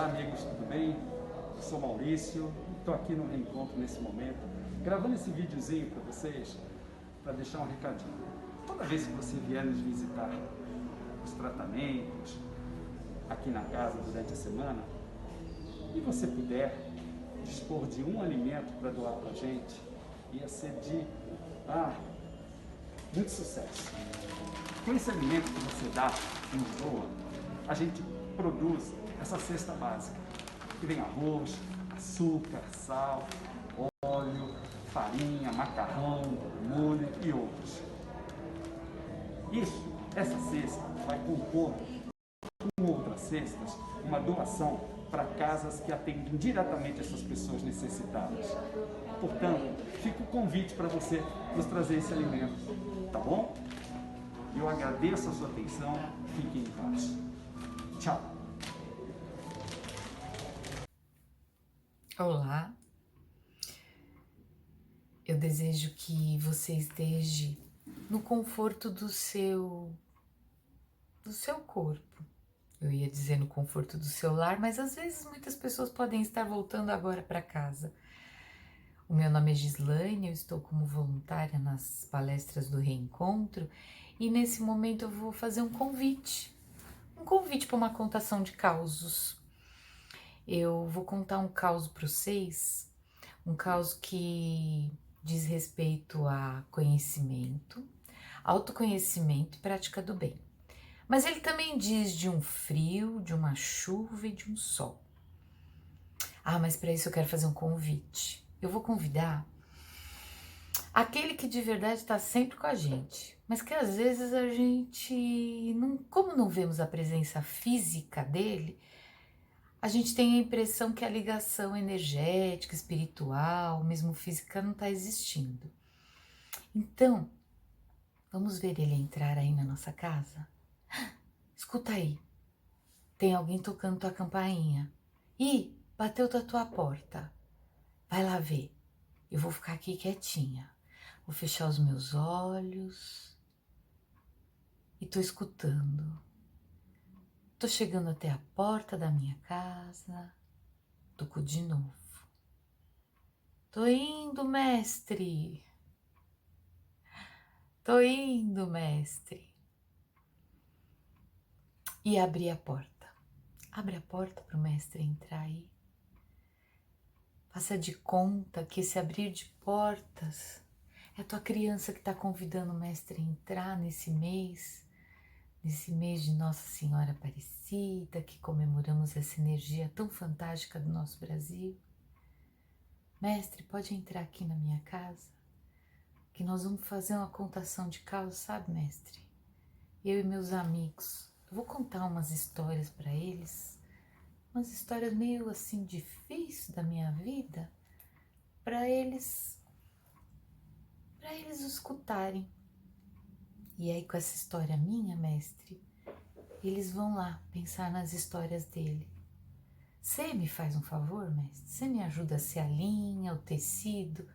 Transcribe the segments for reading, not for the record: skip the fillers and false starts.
Olá amigos, tudo bem? Eu sou Maurício, estou aqui no Reencontro nesse momento, gravando esse videozinho para vocês, para deixar um recadinho. Toda vez que você vier nos visitar os tratamentos, aqui na casa durante a semana, e você puder dispor de um alimento para doar para a gente, ia ser de muito sucesso. Com esse alimento que você dá e nos doa, a gente produz essa cesta básica, que vem arroz, açúcar, sal, óleo, farinha, macarrão, molho e outros. Essa cesta vai compor com outras cestas uma doação para casas que atendem diretamente essas pessoas necessitadas. Portanto, fica o convite para você nos trazer esse alimento, tá bom? Eu agradeço a sua atenção, fiquem em paz. Tchau! Olá, eu desejo que você esteja no conforto do seu corpo. Eu ia dizer no conforto do seu lar, mas às vezes muitas pessoas podem estar voltando agora para casa. O meu nome é Gislaine, eu estou como voluntária nas palestras do Reencontro e nesse momento eu vou fazer um convite para uma contação de causos. Eu vou contar um caos para vocês, um caos que diz respeito a conhecimento, autoconhecimento e prática do bem. Mas ele também diz de um frio, de uma chuva e de um sol. Mas para isso eu quero fazer um convite. Eu vou convidar aquele que de verdade está sempre com a gente, mas que às vezes a gente, como não vemos a presença física dele, a gente tem a impressão que a ligação energética, espiritual, mesmo física, não está existindo. Então, vamos ver ele entrar aí na nossa casa? Escuta aí, tem alguém tocando tua campainha. Ih, bateu da tua porta. Vai lá ver. Eu vou ficar aqui quietinha. Vou fechar os meus olhos e tô escutando. Tô chegando até a porta da minha casa. Tocou de novo. Tô indo, mestre. Tô indo, mestre. E abri a porta. Abre a porta pro mestre entrar aí. Faça de conta que esse abrir de portas é a tua criança que está convidando o mestre a entrar nesse mês de Nossa Senhora Aparecida, que comemoramos essa energia tão fantástica do nosso Brasil. Mestre, pode entrar aqui na minha casa, que nós vamos fazer uma contação de causas, sabe, mestre? Eu e meus amigos. Eu vou contar umas histórias para eles, umas histórias meio assim difíceis da minha vida, para eles escutarem. E aí com essa história minha, mestre, eles vão lá pensar nas histórias dele. Você me faz um favor, mestre? Você me ajuda a ser a linha, o tecido,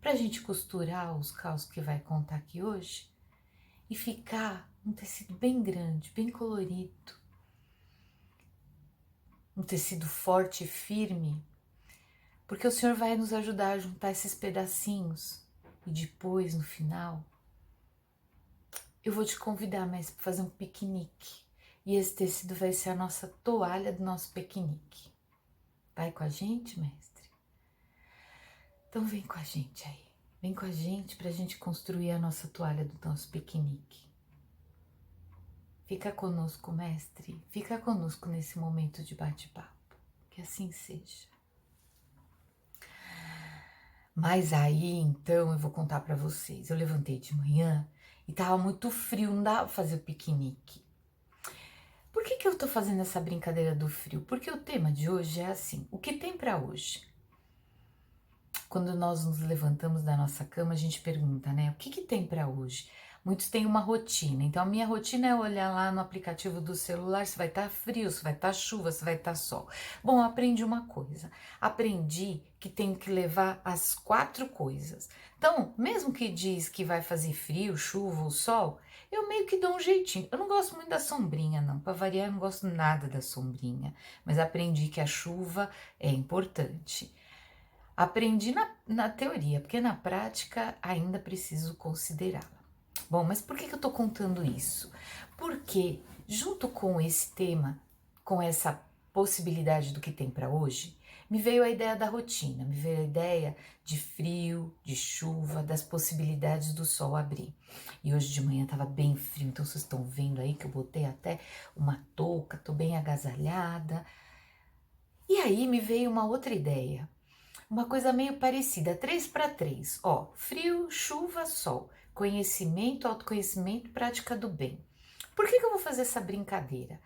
pra gente costurar os caos que vai contar aqui hoje e ficar um tecido bem grande, bem colorido, um tecido forte e firme, porque o Senhor vai nos ajudar a juntar esses pedacinhos e depois, no final, eu vou te convidar, mestre, para fazer um piquenique. E esse tecido vai ser a nossa toalha do nosso piquenique. Vai com a gente, mestre? Então vem com a gente aí. Vem com a gente para a gente construir a nossa toalha do nosso piquenique. Fica conosco, mestre. Fica conosco nesse momento de bate-papo. Que assim seja. Mas aí, então, eu vou contar para vocês. Eu levantei de manhã e tava muito frio, não dava pra fazer o piquenique. Por que eu tô fazendo essa brincadeira do frio? Porque o tema de hoje é assim, o que tem para hoje? Quando nós nos levantamos da nossa cama, a gente pergunta, né, o que tem para hoje? Muitos têm uma rotina, então a minha rotina é olhar lá no aplicativo do celular se vai estar frio, se vai estar chuva, se vai estar sol. Bom, eu aprendi uma coisa, aprendi que tenho que levar as 4 coisas. Então, mesmo que diz que vai fazer frio, chuva ou sol, eu meio que dou um jeitinho. Eu não gosto muito da sombrinha, não. Para variar, eu não gosto nada da sombrinha. Mas aprendi que a chuva é importante. Aprendi na teoria, porque na prática ainda preciso considerá-la. Bom, mas por que eu tô contando isso? Porque junto com esse tema, com essa possibilidade do que tem para hoje, me veio a ideia da rotina, me veio a ideia de frio, de chuva, das possibilidades do sol abrir. E hoje de manhã estava bem frio, então vocês estão vendo aí que eu botei até uma touca, tô bem agasalhada. E aí me veio uma outra ideia, uma coisa meio parecida, 3 para 3, ó, frio, chuva, sol, conhecimento, autoconhecimento, prática do bem. Por que eu vou fazer essa brincadeira?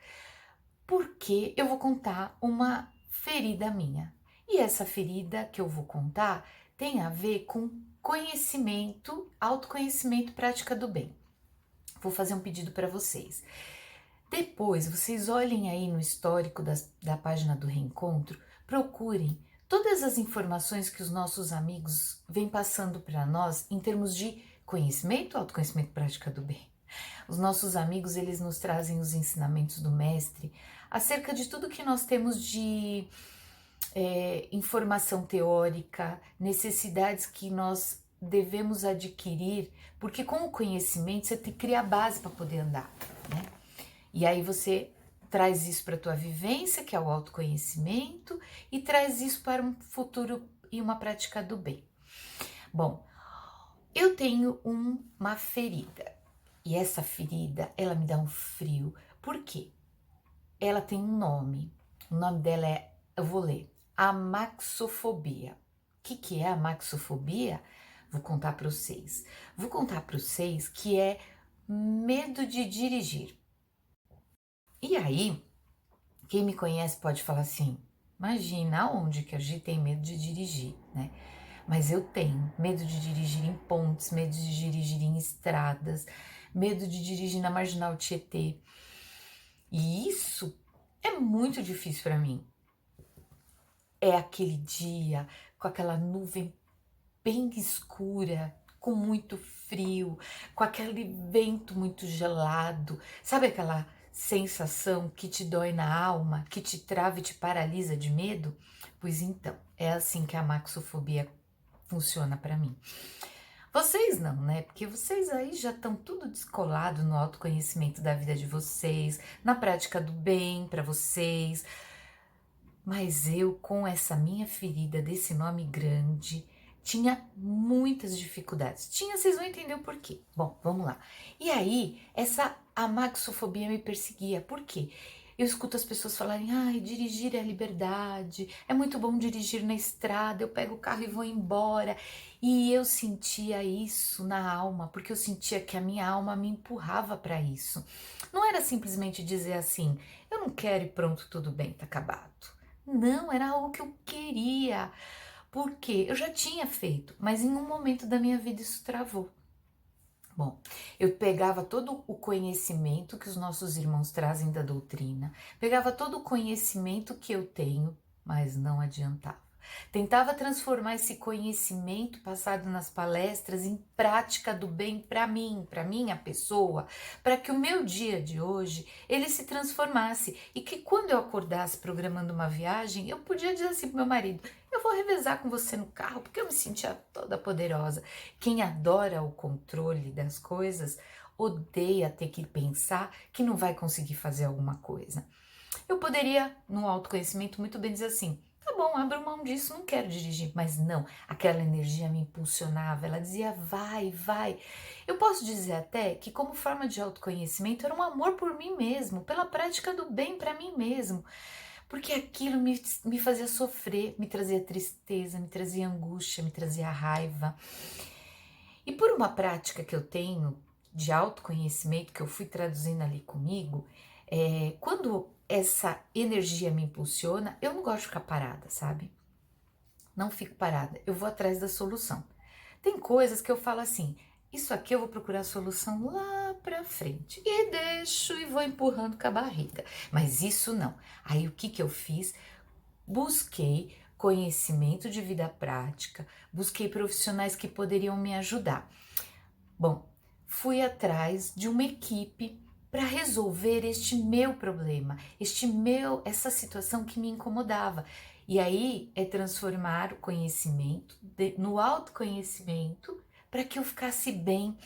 Porque eu vou contar uma ferida minha. E essa ferida que eu vou contar tem a ver com conhecimento, autoconhecimento, prática do bem. Vou fazer um pedido para vocês. Depois, vocês olhem aí no histórico da página do Reencontro, procurem todas as informações que os nossos amigos vêm passando para nós em termos de conhecimento, autoconhecimento, prática do bem. Os nossos amigos, eles nos trazem os ensinamentos do mestre acerca de tudo que nós temos de informação teórica, necessidades que nós devemos adquirir, porque com o conhecimento você cria a base para poder andar, né? E aí você traz isso para a tua vivência, que é o autoconhecimento, e traz isso para um futuro e uma prática do bem. Bom, eu tenho uma ferida, e essa ferida, ela me dá um frio. Por quê? Ela tem um nome, o nome dela é, eu vou ler, amaxofobia. O que é a amaxofobia? Vou contar para vocês. Vou contar para vocês que é medo de dirigir. E aí, quem me conhece pode falar assim, imagina onde que a gente tem medo de dirigir, né? Mas eu tenho medo de dirigir em pontes, medo de dirigir em estradas, medo de dirigir na Marginal Tietê. E isso é muito difícil para mim. É aquele dia com aquela nuvem bem escura, com muito frio, com aquele vento muito gelado. Sabe aquela sensação que te dói na alma, que te trava e te paralisa de medo? Pois então, é assim que a amaxofobia funciona para mim. Vocês não, né? Porque vocês aí já estão tudo descolado no autoconhecimento da vida de vocês, na prática do bem para vocês. Mas eu, com essa minha ferida desse nome grande, tinha muitas dificuldades. Vocês vão entender o porquê. Bom, vamos lá. E aí, essa amaxofobia me perseguia. Por quê? Eu escuto as pessoas falarem, ai, dirigir é liberdade, é muito bom dirigir na estrada, eu pego o carro e vou embora. E eu sentia isso na alma, porque eu sentia que a minha alma me empurrava para isso. Não era simplesmente dizer assim, eu não quero e pronto, tudo bem, tá acabado. Não, era algo que eu queria, porque eu já tinha feito, mas em um momento da minha vida isso travou. Bom, eu pegava todo o conhecimento que os nossos irmãos trazem da doutrina, pegava todo o conhecimento que eu tenho, mas não adiantava. Tentava transformar esse conhecimento passado nas palestras em prática do bem para mim, para minha pessoa, para que o meu dia de hoje ele se transformasse e que quando eu acordasse programando uma viagem, eu podia dizer assim pro meu marido, eu vou revezar com você no carro, porque eu me sentia toda poderosa. Quem adora o controle das coisas odeia ter que pensar que não vai conseguir fazer alguma coisa. Eu poderia, no autoconhecimento, muito bem dizer assim, tá bom, abro mão disso, não quero dirigir. Mas não, aquela energia me impulsionava, ela dizia, vai, vai. Eu posso dizer até que como forma de autoconhecimento era um amor por mim mesmo, pela prática do bem para mim mesmo. Porque aquilo me fazia sofrer, me trazia tristeza, me trazia angústia, me trazia raiva. E por uma prática que eu tenho de autoconhecimento, que eu fui traduzindo ali comigo, quando essa energia me impulsiona, eu não gosto de ficar parada, sabe? Não fico parada, eu vou atrás da solução. Tem coisas que eu falo assim, isso aqui eu vou procurar a solução lá pra frente. E deixo e vou empurrando com a barriga. Mas isso não. Aí o que eu fiz? Busquei conhecimento de vida prática, busquei profissionais que poderiam me ajudar. Bom, fui atrás de uma equipe para resolver este meu problema, essa situação que me incomodava. E aí é transformar o conhecimento no autoconhecimento para que eu ficasse bem,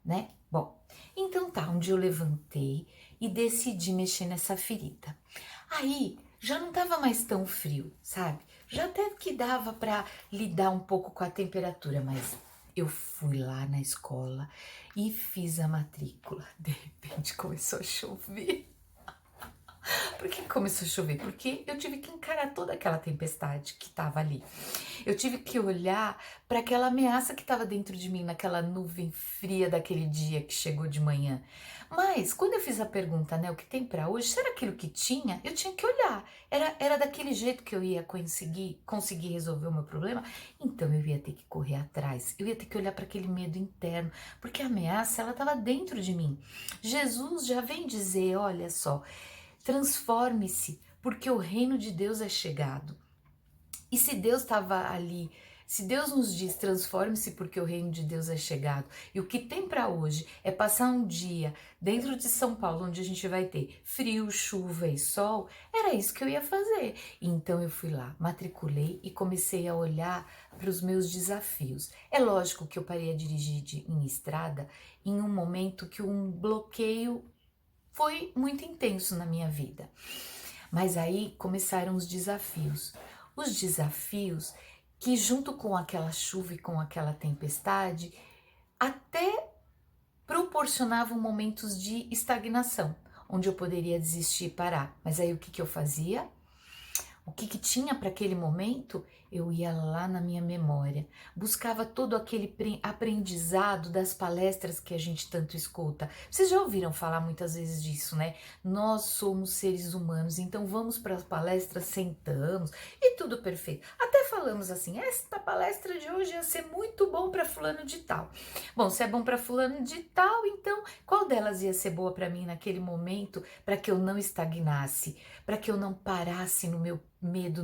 né? Bom, então tá, um dia eu levantei e decidi mexer nessa ferida. Aí já não tava mais tão frio, sabe? Já até que dava para lidar um pouco com a temperatura, mas eu fui lá na escola e fiz a matrícula. De repente começou a chover. Por que começou a chover? Porque eu tive que encarar toda aquela tempestade que estava ali. Eu tive que olhar para aquela ameaça que estava dentro de mim, naquela nuvem fria daquele dia que chegou de manhã. Mas quando eu fiz a pergunta, né, o que tem para hoje, será aquilo que tinha? Eu tinha que olhar. Era daquele jeito que eu ia conseguir resolver o meu problema? Então eu ia ter que correr atrás. Eu ia ter que olhar para aquele medo interno, porque a ameaça ela estava dentro de mim. Jesus já vem dizer, olha só, transforme-se, porque o reino de Deus é chegado. E se Deus estava ali, se Deus nos diz transforme-se porque o reino de Deus é chegado, e o que tem para hoje é passar um dia dentro de São Paulo, onde a gente vai ter frio, chuva e sol, era isso que eu ia fazer. Então eu fui lá, matriculei e comecei a olhar para os meus desafios. É lógico que eu parei a dirigir em estrada em um momento que um bloqueio foi muito intenso na minha vida. Mas aí começaram os desafios. Os desafios que junto com aquela chuva e com aquela tempestade até proporcionavam momentos de estagnação, onde eu poderia desistir e parar. Mas aí o que eu fazia? O que tinha para aquele momento? Eu ia lá na minha memória, buscava todo aquele aprendizado das palestras que a gente tanto escuta. Vocês já ouviram falar muitas vezes disso, né? Nós somos seres humanos, então vamos para as palestras, sentamos e tudo perfeito. Até falamos assim, esta palestra de hoje ia ser muito bom para fulano de tal. Bom, se é bom para fulano de tal, então qual delas ia ser boa para mim naquele momento, para que eu não estagnasse, para que eu não parasse no meu medo,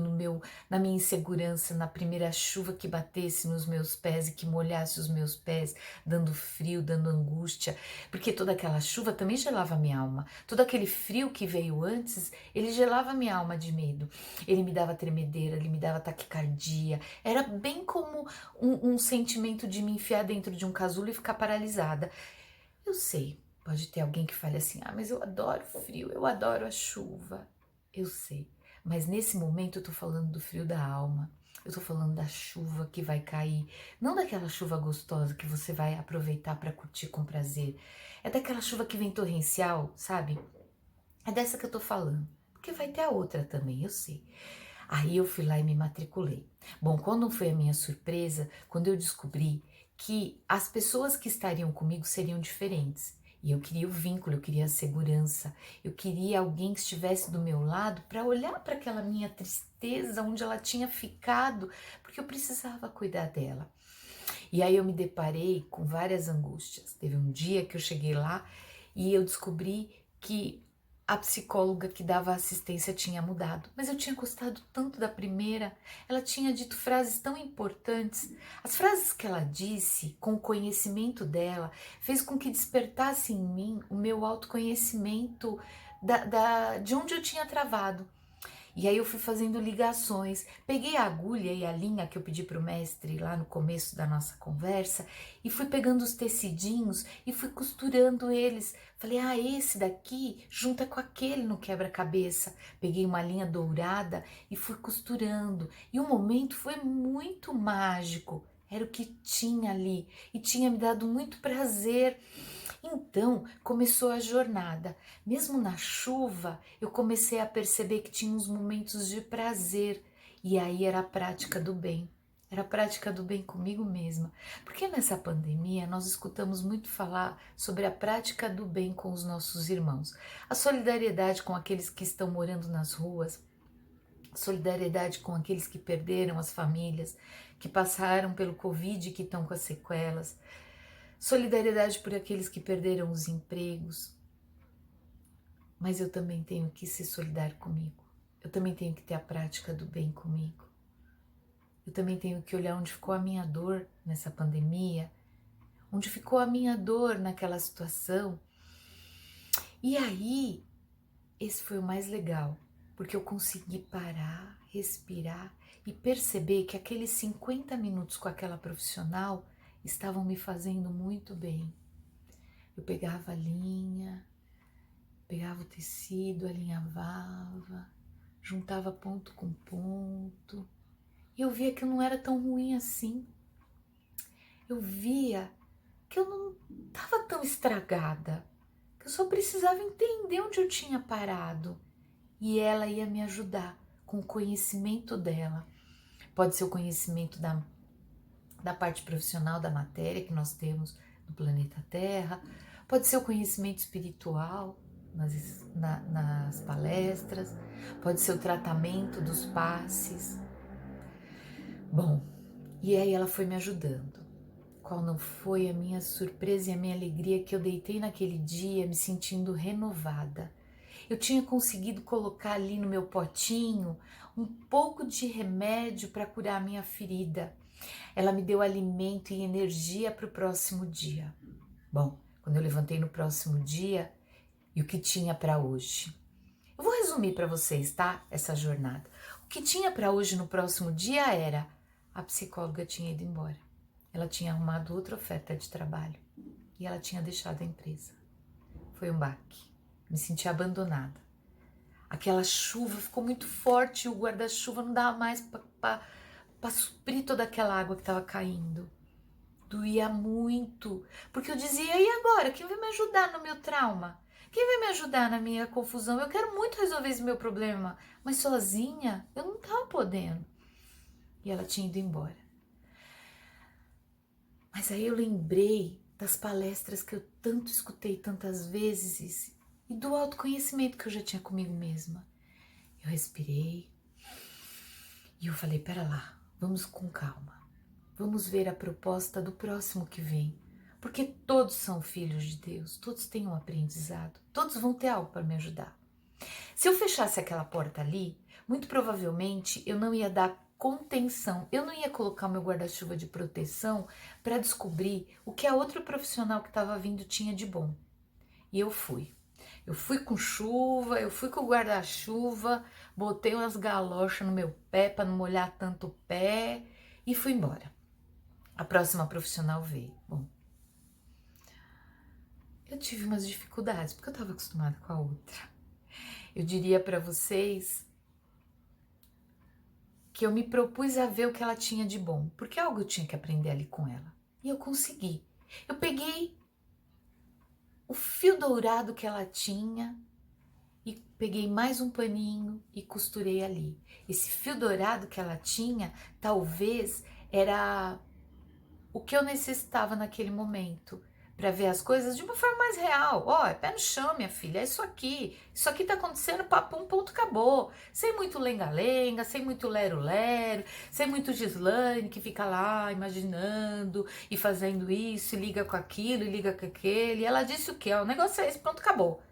na minha insegurança, na primeira chuva que batesse nos meus pés e que molhasse os meus pés, dando frio, dando angústia, porque toda aquela chuva também gelava minha alma. Todo aquele frio que veio antes, ele gelava minha alma de medo. Ele me dava tremedeira, ele me dava taquicardia. Era bem como um sentimento de me enfiar dentro de um casulo e ficar paralisada. Eu sei, pode ter alguém que fale assim, mas eu adoro frio, eu adoro a chuva. Eu sei. Mas nesse momento eu tô falando do frio da alma, eu tô falando da chuva que vai cair, não daquela chuva gostosa que você vai aproveitar para curtir com prazer, é daquela chuva que vem torrencial, sabe? É dessa que eu tô falando, porque vai ter a outra também, eu sei. Aí eu fui lá e me matriculei. Bom, quando foi a minha surpresa, quando eu descobri que as pessoas que estariam comigo seriam diferentes. E eu queria o vínculo, eu queria a segurança, eu queria alguém que estivesse do meu lado para olhar para aquela minha tristeza, onde ela tinha ficado, porque eu precisava cuidar dela. E aí eu me deparei com várias angústias. Teve um dia que eu cheguei lá e eu descobri que a psicóloga que dava assistência tinha mudado, mas eu tinha gostado tanto da primeira, ela tinha dito frases tão importantes. As frases que ela disse, com o conhecimento dela, fez com que despertasse em mim o meu autoconhecimento de onde eu tinha travado. E aí eu fui fazendo ligações, peguei a agulha e a linha que eu pedi para o mestre lá no começo da nossa conversa e fui pegando os tecidinhos e fui costurando eles. Falei, esse daqui junta com aquele no quebra-cabeça. Peguei uma linha dourada e fui costurando. E o momento foi muito mágico. Era o que tinha ali e tinha me dado muito prazer. Então começou a jornada. Mesmo na chuva, eu comecei a perceber que tinha uns momentos de prazer. E aí era a prática do bem. Era a prática do bem comigo mesma. Porque nessa pandemia nós escutamos muito falar sobre a prática do bem com os nossos irmãos. A solidariedade com aqueles que estão morando nas ruas. Solidariedade com aqueles que perderam as famílias, que passaram pelo Covid e que estão com as sequelas. Solidariedade por aqueles que perderam os empregos. Mas eu também tenho que ser solidário comigo. Eu também tenho que ter a prática do bem comigo. Eu também tenho que olhar onde ficou a minha dor nessa pandemia, onde ficou a minha dor naquela situação. E aí, esse foi o mais legal, porque eu consegui parar, respirar e perceber que aqueles 50 minutos com aquela profissional estavam me fazendo muito bem. Eu pegava a linha, pegava o tecido, alinhavava, juntava ponto com ponto, e eu via que eu não era tão ruim assim. Eu via que eu não estava tão estragada, que eu só precisava entender onde eu tinha parado. E ela ia me ajudar com o conhecimento dela. Pode ser o conhecimento da parte profissional da matéria que nós temos no planeta Terra, pode ser o conhecimento espiritual nas palestras, pode ser o tratamento dos passes. Bom, e aí ela foi me ajudando. Qual não foi a minha surpresa e a minha alegria que eu deitei naquele dia me sentindo renovada. Eu tinha conseguido colocar ali no meu potinho um pouco de remédio para curar a minha ferida. Ela me deu alimento e energia para o próximo dia. Bom, quando eu levantei no próximo dia, e o que tinha para hoje? Eu vou resumir para vocês, tá? Essa jornada. O que tinha para hoje no próximo dia era: a psicóloga tinha ido embora. Ela tinha arrumado outra oferta de trabalho e ela tinha deixado a empresa. Foi um baque. Me senti abandonada. Aquela chuva ficou muito forte e o guarda-chuva não dava mais para suprir toda aquela água que estava caindo. Doía muito, porque eu dizia: e agora? Quem vai me ajudar no meu trauma? Quem vai me ajudar na minha confusão? Eu quero muito resolver esse meu problema, mas sozinha eu não estava podendo. E ela tinha ido embora. Mas aí eu lembrei das palestras que eu tanto escutei tantas vezes e do autoconhecimento que eu já tinha comigo mesma. Eu respirei e eu falei: pera lá, vamos com calma. Vamos ver a proposta do próximo que vem, porque todos são filhos de Deus, todos têm um aprendizado, todos vão ter algo para me ajudar. Se eu fechasse aquela porta ali, muito provavelmente eu não ia dar contenção, eu não ia colocar o meu guarda-chuva de proteção para descobrir o que a outra profissional que estava vindo tinha de bom. E eu fui. Eu fui com chuva, eu fui com o guarda-chuva, botei umas galochas no meu pé para não molhar tanto o pé e fui embora. A próxima profissional veio. Bom, eu tive umas dificuldades, porque eu estava acostumada com a outra. Eu diria para vocês que eu me propus a ver o que ela tinha de bom, porque algo eu tinha que aprender ali com ela. E eu consegui. Eu peguei o fio dourado que ela tinha e peguei mais um paninho e costurei ali. Esse fio dourado que ela tinha, talvez era o que eu necessitava naquele momento, para ver as coisas de uma forma mais real. Ó, é pé no chão, minha filha, é isso aqui tá acontecendo, papum, ponto, acabou. Sem muito lenga-lenga, sem muito lero-lero, sem muito Gislaine que fica lá imaginando e fazendo isso, e liga com aquilo, e liga com aquele. E ela disse o quê? O negócio é esse, pronto, acabou.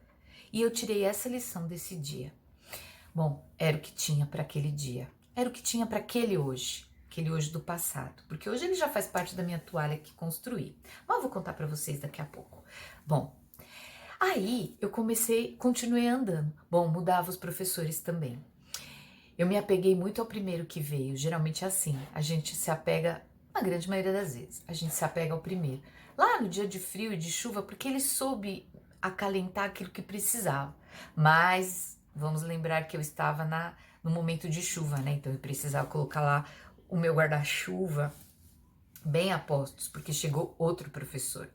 E eu tirei essa lição desse dia. Bom, era o que tinha para aquele dia, era o que tinha para aquele hoje do passado, porque hoje ele já faz parte da minha toalha que construí. Mas eu vou contar para vocês daqui a pouco. Bom, aí eu continuei andando. Bom, mudava os professores também. Eu me apeguei muito ao primeiro que veio, geralmente é assim, a gente se apega, na grande maioria das vezes, a gente se apega ao primeiro. Lá no dia de frio e de chuva, porque ele soube acalentar aquilo que precisava, mas vamos lembrar que eu estava no momento de chuva, né? Então eu precisava colocar lá o meu guarda-chuva bem a postos, porque chegou outro professor.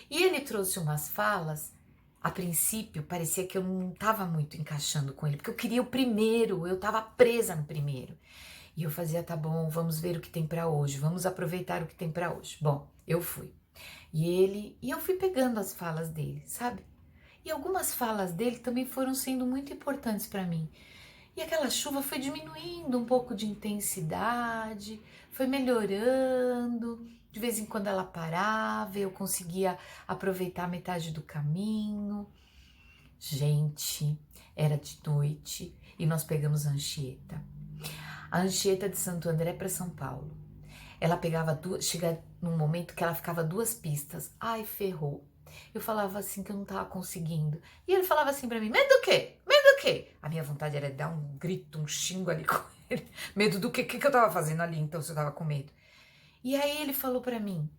E ele trouxe umas falas, a princípio parecia que eu não estava muito encaixando com ele, porque eu queria o primeiro, eu estava presa no primeiro. E eu fazia: tá bom, vamos ver o que tem para hoje, vamos aproveitar o que tem para hoje. Bom, eu fui. E eu fui pegando as falas dele, sabe? E algumas falas dele também foram sendo muito importantes para mim. E aquela chuva foi diminuindo um pouco de intensidade, foi melhorando. De vez em quando ela parava, eu conseguia aproveitar metade do caminho. Gente, era de noite e nós pegamos a Anchieta. A Anchieta de Santo André para São Paulo. ela pegava duas, chega num momento que ela ficava 2 pistas. Ai, ferrou. Eu falava assim que eu não tava conseguindo. E ele falava assim pra mim, medo do quê? Medo do quê? A minha vontade era dar um grito, um xingo ali com ele. Medo do quê? O que eu tava fazendo ali, então, se eu tava com medo? E aí ele falou pra mim,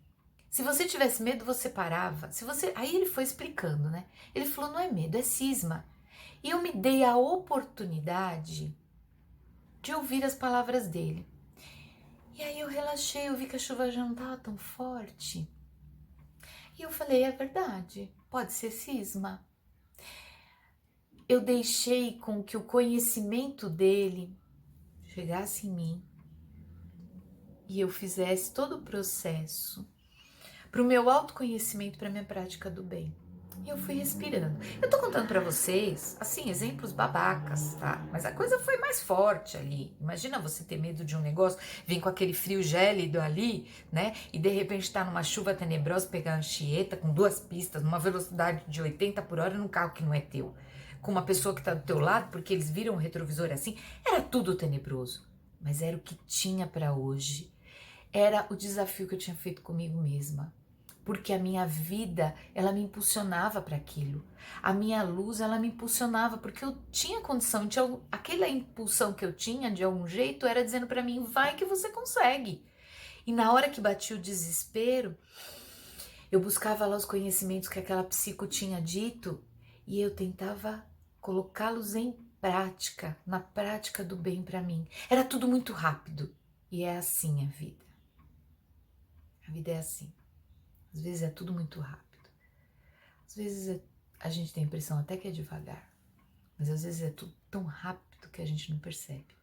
se você tivesse medo, você parava. Se você... Aí ele foi explicando, né? Ele falou, não é medo, é cisma. E eu me dei a oportunidade de ouvir as palavras dele. E aí eu relaxei, eu vi que a chuva já não estava tão forte. E eu falei, é verdade, pode ser cisma. Eu deixei com que o conhecimento dele chegasse em mim e eu fizesse todo o processo para o meu autoconhecimento, para a minha prática do bem. E eu fui respirando. Eu tô contando pra vocês, assim, exemplos babacas, tá? Mas a coisa foi mais forte ali. Imagina você ter medo de um negócio, vem com aquele frio gélido ali, né? E de repente tá numa chuva tenebrosa, pegar a Anchieta com 2 pistas, numa velocidade de 80 por hora num carro que não é teu. Com uma pessoa que tá do teu lado, porque eles viram o retrovisor assim. Era tudo tenebroso. Mas era o que tinha pra hoje. Era o desafio que eu tinha feito comigo mesma. Porque a minha vida, ela me impulsionava para aquilo. A minha luz, ela me impulsionava, porque eu tinha condição, aquela impulsão que eu tinha, de algum jeito, era dizendo para mim, vai que você consegue. E na hora que batia o desespero, eu buscava lá os conhecimentos que aquela psico tinha dito, e eu tentava colocá-los em prática, na prática do bem para mim. Era tudo muito rápido, e é assim a vida. A vida é assim. Às vezes é tudo muito rápido. Às vezes a gente tem a impressão até que é devagar. Mas às vezes é tudo tão rápido que a gente não percebe.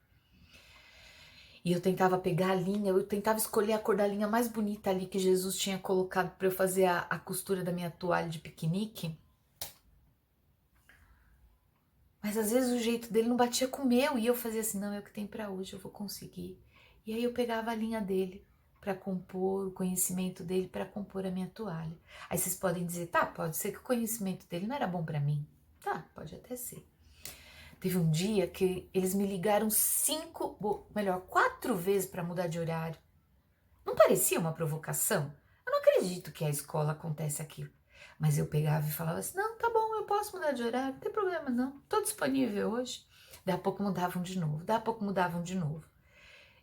E eu tentava pegar a linha, eu tentava escolher a cor da linha mais bonita ali que Jesus tinha colocado para eu fazer a costura da minha toalha de piquenique. Mas às vezes o jeito dele não batia com o meu. E eu fazia assim, não, é o que tem para hoje, eu vou conseguir. E aí eu pegava a linha dele para compor, o conhecimento dele para compor a minha toalha. Aí vocês podem dizer, tá, pode ser que o conhecimento dele não era bom para mim. Tá, pode até ser. Teve um dia que eles me ligaram 4 vezes para mudar de horário. Não parecia uma provocação? Eu não acredito que a escola acontece aquilo. Mas eu pegava e falava assim, não, tá bom, eu posso mudar de horário, não tem problema não, tô disponível hoje. Daí a pouco mudavam de novo, daí a pouco mudavam de novo.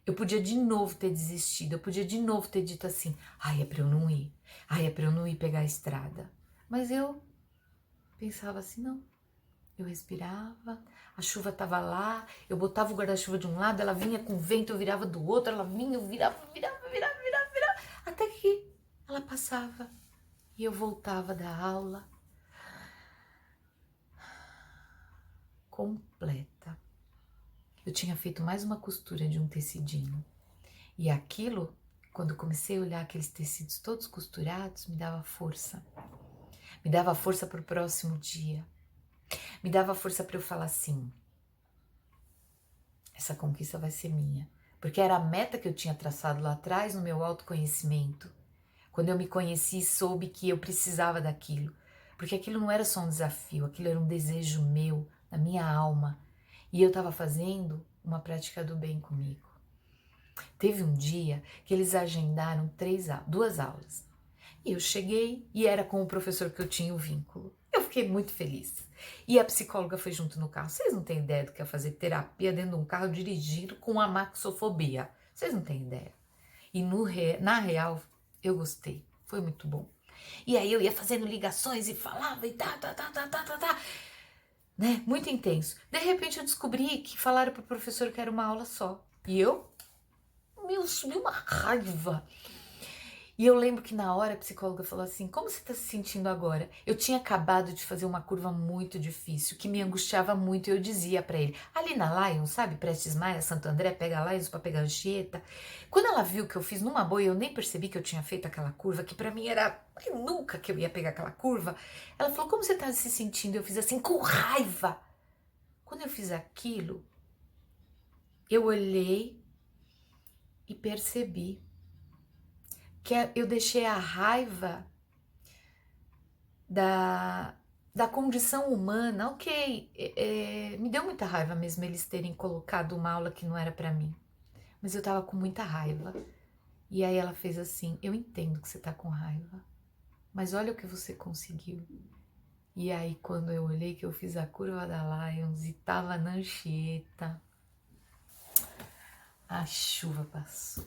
Eu podia de novo ter desistido, eu podia de novo ter dito assim, ai, é pra eu não ir, ai, é pra eu não ir pegar a estrada. Mas eu pensava assim, não. Eu respirava, a chuva tava lá, eu botava o guarda-chuva de um lado, ela vinha com vento, eu virava do outro, ela vinha, eu virava, até que ela passava e eu voltava da aula completa. Eu tinha feito mais uma costura de um tecidinho. E aquilo, quando eu comecei a olhar aqueles tecidos todos costurados, me dava força. Me dava força para o próximo dia. Me dava força para eu falar assim, essa conquista vai ser minha. Porque era a meta que eu tinha traçado lá atrás no meu autoconhecimento. Quando eu me conheci e soube que eu precisava daquilo. Porque aquilo não era só um desafio, aquilo era um desejo meu, da minha alma. E eu estava fazendo uma prática do bem comigo. Teve um dia que eles agendaram 2 aulas. E eu cheguei e era com o professor que eu tinha o vínculo. Eu fiquei muito feliz. E a psicóloga foi junto no carro. Vocês não têm ideia do que é fazer terapia dentro de um carro dirigindo com a maxofobia. Vocês não têm ideia. E na real, eu gostei. Foi muito bom. E aí eu ia fazendo ligações e falava e tá. Né? Muito intenso. De repente eu descobri que falaram pro professor que era uma aula só. E me subiu uma raiva. E eu lembro que na hora a psicóloga falou assim, como você está se sentindo agora? Eu tinha acabado de fazer uma curva muito difícil, que me angustiava muito, e eu dizia para ele, ali na Lion, sabe, Prestes Maia, Santo André, pega a Lion para pegar a Anchieta. Quando ela viu que eu fiz numa boa, eu nem percebi que eu tinha feito aquela curva, que para mim era nunca que eu ia pegar aquela curva, ela falou, como você está se sentindo? Eu fiz assim, com raiva. Quando eu fiz aquilo, eu olhei e percebi que eu deixei a raiva da condição humana, ok, me deu muita raiva mesmo eles terem colocado uma aula que não era para mim, mas eu tava com muita raiva, E aí ela fez assim: eu entendo que você tá com raiva, mas olha o que você conseguiu. E aí quando eu olhei que eu fiz a curva da Lions e tava na Anchieta, a chuva passou.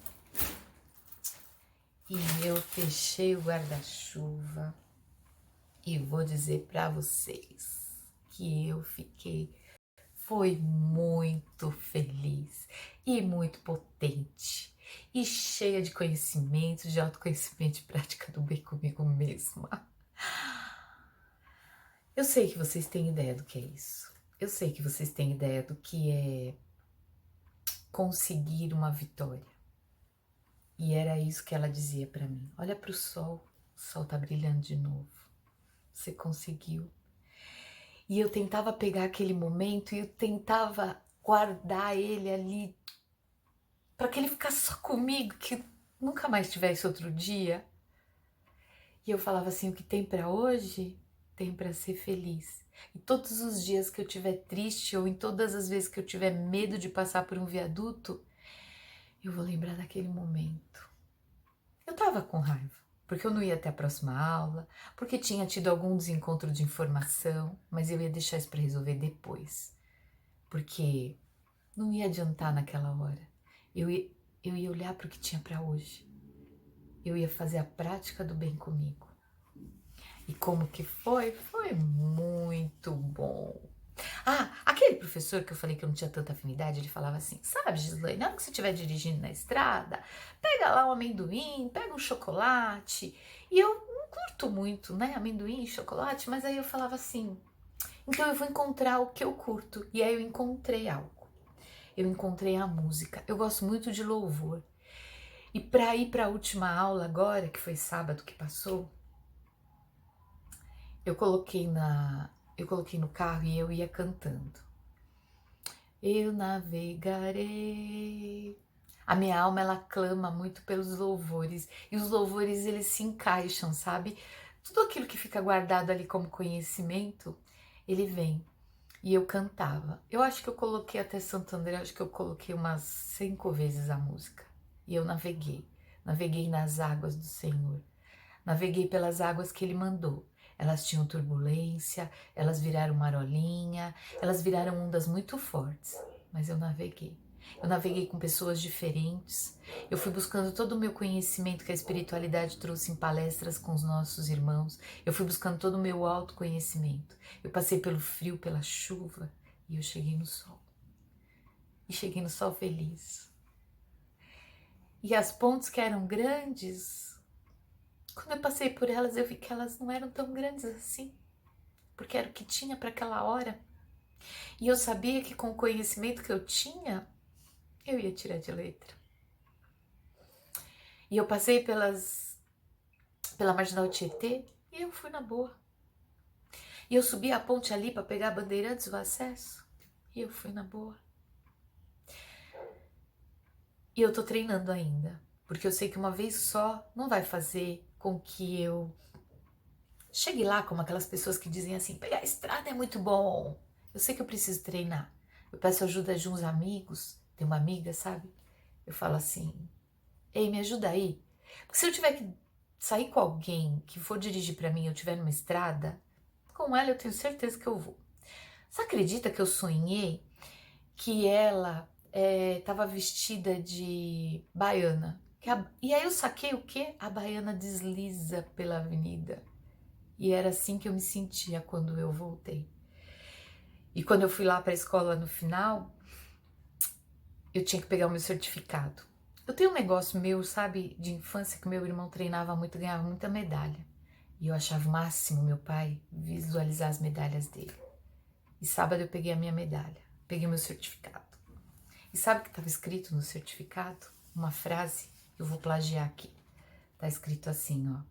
E eu fechei o guarda-chuva e vou dizer para vocês que eu foi muito feliz e muito potente e cheia de conhecimento, de autoconhecimento e prática do bem comigo mesma. Eu sei que vocês têm ideia do que é isso. Eu sei que vocês têm ideia do que é conseguir uma vitória. E era isso que ela dizia para mim. Olha para o sol tá brilhando de novo. Você conseguiu. E eu tentava pegar aquele momento e eu tentava guardar ele ali para que ele ficasse só comigo, que nunca mais tivesse outro dia. E eu falava assim, o que tem para hoje, tem para ser feliz. E todos os dias que eu estiver triste ou em todas as vezes que eu tiver medo de passar por um viaduto, eu vou lembrar daquele momento. Eu tava com raiva, porque eu não ia até a próxima aula, porque tinha tido algum desencontro de informação, mas eu ia deixar isso para resolver depois. Porque não ia adiantar naquela hora. Eu ia olhar para o que tinha para hoje. Eu ia fazer a prática do bem comigo. E como que foi? Foi muito bom. Ah, aquele professor que eu falei que eu não tinha tanta afinidade, ele falava assim, sabe, Gislaine, na hora que você estiver dirigindo na estrada, pega lá um amendoim, pega um chocolate. E eu não curto muito, né, amendoim e chocolate, mas aí eu falava assim, então eu vou encontrar o que eu curto. E aí eu encontrei algo. Eu encontrei a música. Eu gosto muito de louvor. E para ir para a última aula agora, que foi sábado que passou, eu coloquei no carro e eu ia cantando. Eu navegarei. A minha alma, ela clama muito pelos louvores. E os louvores, eles se encaixam, sabe? Tudo aquilo que fica guardado ali como conhecimento, ele vem. E eu cantava. Eu acho que eu coloquei até Santo André, acho que eu coloquei umas 5 vezes a música. E eu naveguei. Naveguei nas águas do Senhor. Naveguei pelas águas que Ele mandou. Elas tinham turbulência, elas viraram marolinha, elas viraram ondas muito fortes. Mas eu naveguei. Eu naveguei com pessoas diferentes. Eu fui buscando todo o meu conhecimento que a espiritualidade trouxe em palestras com os nossos irmãos. Eu fui buscando todo o meu autoconhecimento. Eu passei pelo frio, pela chuva e eu cheguei no sol. E cheguei no sol feliz. E as pontes que eram grandes, quando eu passei por elas, eu vi que elas não eram tão grandes assim, porque era o que tinha para aquela hora. E eu sabia que com o conhecimento que eu tinha, eu ia tirar de letra. E eu passei pela Marginal Tietê e eu fui na boa. E eu subi a ponte ali para pegar a Bandeirantes, o acesso, e eu fui na boa. E eu tô treinando ainda, porque eu sei que uma vez só não vai fazer com que eu chegue lá como aquelas pessoas que dizem assim, pegar a estrada é muito bom. Eu sei que eu preciso treinar. Eu peço ajuda de uns amigos, tem uma amiga, sabe? Eu falo assim, ei, me ajuda aí. Porque se eu tiver que sair com alguém que for dirigir pra mim, eu estiver numa estrada, com ela eu tenho certeza que eu vou. Você acredita que eu sonhei que ela estava vestida de baiana? E aí eu saquei o quê? A baiana desliza pela avenida. E era assim que eu me sentia quando eu voltei. E quando eu fui lá para a escola no final, eu tinha que pegar o meu certificado. Eu tenho um negócio meu, sabe, de infância, que meu irmão treinava muito, ganhava muita medalha. E eu achava o máximo meu pai visualizar as medalhas dele. E sábado eu peguei a minha medalha, peguei o meu certificado. E sabe o que estava escrito no certificado? Uma frase, eu vou plagiar aqui. Tá escrito assim, ó.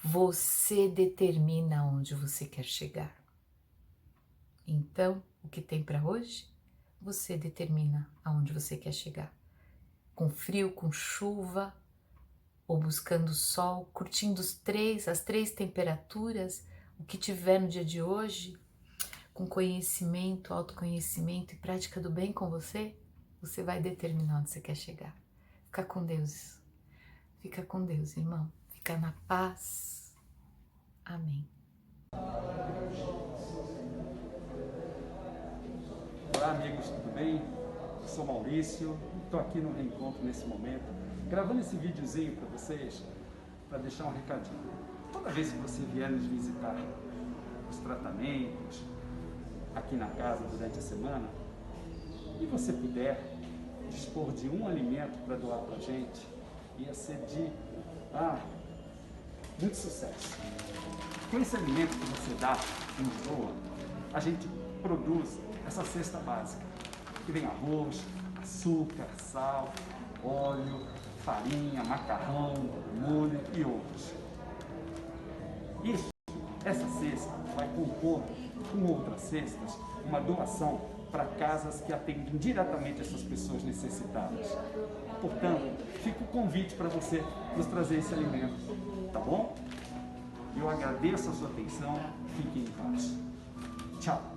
Você determina onde você quer chegar. Então, o que tem para hoje? Você determina aonde você quer chegar. Com frio, com chuva, ou buscando sol, curtindo as três temperaturas, o que tiver no dia de hoje, com conhecimento, autoconhecimento e prática do bem com você, você vai determinar onde você quer chegar. Fica com Deus. Fica com Deus, irmão. Fica na paz. Amém. Olá, amigos, tudo bem? Eu sou Maurício, estou aqui no Reencontro nesse momento, gravando esse videozinho para vocês, para deixar um recadinho. Toda vez que você vier nos visitar os tratamentos aqui na casa durante a semana, e você puder dispor de um alimento para doar para a gente, ia ser de muito sucesso. Com esse alimento que você dá e nos doa, a gente produz essa cesta básica, que vem arroz, açúcar, sal, óleo, farinha, macarrão, molho e outros. Essa cesta vai compor com outras cestas uma doação para casas que atendem diretamente essas pessoas necessitadas. Portanto, fica o convite para você nos trazer esse alimento, tá bom? Eu agradeço a sua atenção, fiquem em paz. Tchau!